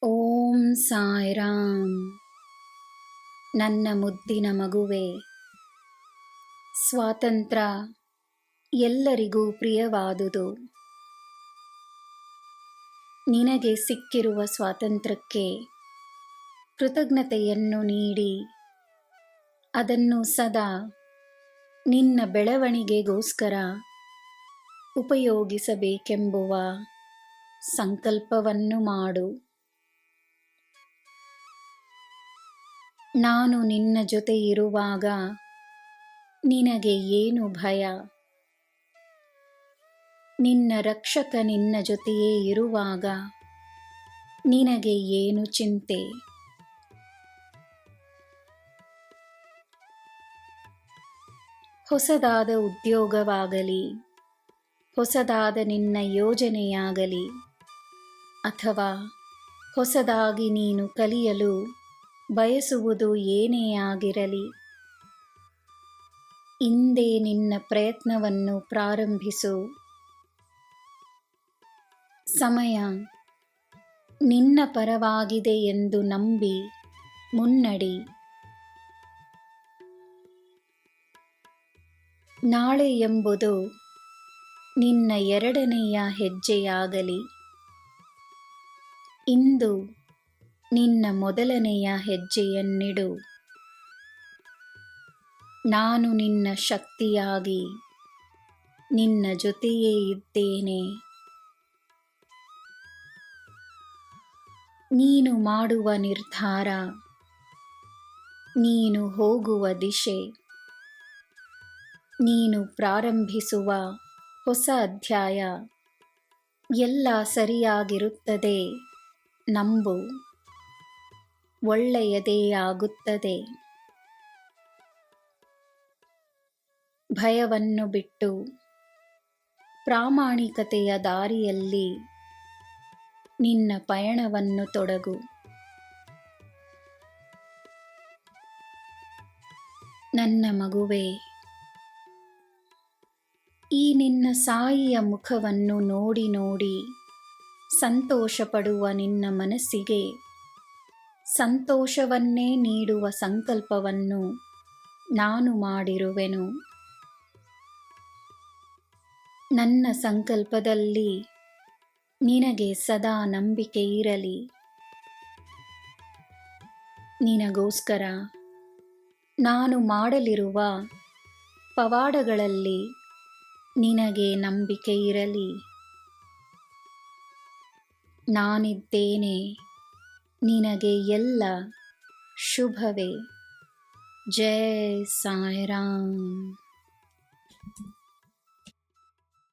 ಓಂ ಸಾಯಿರಾಮ್. ನನ್ನ ಮುದ್ದಿನ ಮಗುವೆ, ಸ್ವಾತಂತ್ರ್ಯ ಎಲ್ಲರಿಗೂ ಪ್ರಿಯವಾದುದು. ನಿನಗೆ ಸಿಕ್ಕಿರುವ ಸ್ವಾತಂತ್ರ್ಯಕ್ಕೆ ಕೃತಜ್ಞತೆಯನ್ನು ನೀಡಿ ಅದನ್ನು ಸದಾ ನಿನ್ನ ಬೆಳವಣಿಗೆಗೋಸ್ಕರ ಉಪಯೋಗಿಸಬೇಕೆಂಬುವ ಸಂಕಲ್ಪವನ್ನು ಮಾಡು. ನಾನು ನಿನ್ನ ಜೊತೆ ಇರುವಾಗ ನಿನಗೆ ಏನು ಭಯ? ನಿನ್ನ ರಕ್ಷಕ ನಿನ್ನ ಜೊತೆಯೇ ಇರುವಾಗ ನಿನಗೆ ಏನು ಚಿಂತೆ? ಹೊಸದಾದ ಉದ್ಯೋಗವಾಗಲಿ, ಹೊಸದಾದ ನಿನ್ನ ಯೋಜನೆಯಾಗಲಿ, ಅಥವಾ ಹೊಸದಾಗಿ ನೀನು ಕಲಿಯಲು ಬಯಸುವುದು ಏನೇ ಆಗಿರಲಿ, ಇಂದೇ ನಿನ್ನ ಪ್ರಯತ್ನವನ್ನು ಪ್ರಾರಂಭಿಸು. ಸಮಯ ನಿನ್ನ ಪರವಾಗಿದೆ ಎಂದು ನಂಬಿ ಮುನ್ನಡಿ. ನಾಳೆ ಎಂಬುದು ನಿನ್ನ ಎರಡನೆಯ ಹೆಜ್ಜೆಯಾಗಲಿ, ಇಂದು ನಿನ್ನ ಮೊದಲನೆಯ ಹೆಜ್ಜೆಯನ್ನಿಡು. ನಾನು ನಿನ್ನ ಶಕ್ತಿಯಾಗಿ ನಿನ್ನ ಜೊತೆಯೇ ಇದ್ದೇನೆ. ನೀನು ಮಾಡುವ ನಿರ್ಧಾರ, ನೀನು ಹೋಗುವ ದಿಶೆ, ನೀನು ಪ್ರಾರಂಭಿಸುವ ಹೊಸ ಅಧ್ಯಾಯ ಎಲ್ಲ ಸರಿಯಾಗಿರುತ್ತದೆ. ನಂಬು, ಒಳ್ಳೆಯದೇ ಆಗುತ್ತದೆ. ಭಯವನ್ನು ಬಿಟ್ಟು ಪ್ರಾಮಾಣಿಕತೆಯ ದಾರಿಯಲ್ಲಿ ನಿನ್ನ ಪಯಣವನ್ನು ತೊಡಗು. ನನ್ನ ಮಗುವೇ, ಈ ನಿನ್ನ ಸಾಯಿಯ ಮುಖವನ್ನು ನೋಡಿ ನೋಡಿ ಸಂತೋಷಪಡುವ ನಿನ್ನ ಮನಸ್ಸಿಗೆ ಸಂತೋಷವನ್ನೇ ನೀಡುವ ಸಂಕಲ್ಪವನ್ನು ನಾನು ಮಾಡಿರುವೆನು. ನನ್ನ ಸಂಕಲ್ಪದಲ್ಲಿ ನಿನಗೆ ಸದಾ ನಂಬಿಕೆ ಇರಲಿ. ನಿನಗೋಸ್ಕರ ನಾನು ಮಾಡಲಿರುವ ಪವಾಡಗಳಲ್ಲಿ ನಿನಗೆ ನಂಬಿಕೆ ಇರಲಿ. ನಾನಿದ್ದೇನೆ, ನಿನಗೆ ಎಲ್ಲ ಶುಭವೇ. ಜೈ ಸಾಯಿರಾಮ್.